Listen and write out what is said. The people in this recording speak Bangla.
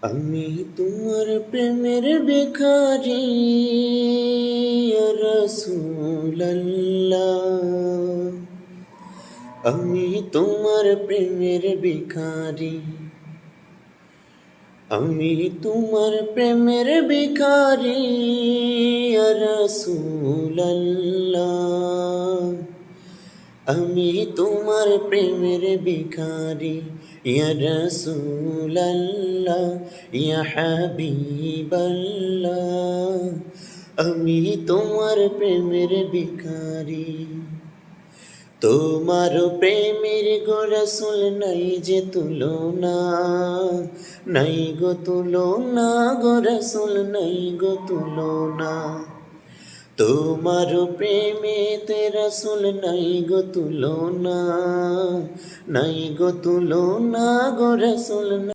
আমি তোমার প্রেমের ভিখারি ইয়া রাসূলুল্লাহ। আমি তোমার প্রেমের ভিখারি, আমি তোমার প্রেমের ভিখারি ইয়া রাসূলুল্লাহ। আমি তোমার প্রেমের ভিখারি ইয়া রাসূলুল্লাহ, ইয়া হাবিবাল্লাহ। আমি তোমার প্রেমের ভিখারি। তোমার প্রেমের গো রাসূল নাই যে তুলনা, নাই গো তুলনা, গো রাসূল নাই গো তুলনা। তোমার প্রেমেতে রাসূল নাই গো তুলনা, নাই গো তুলনা, গো রাসূল।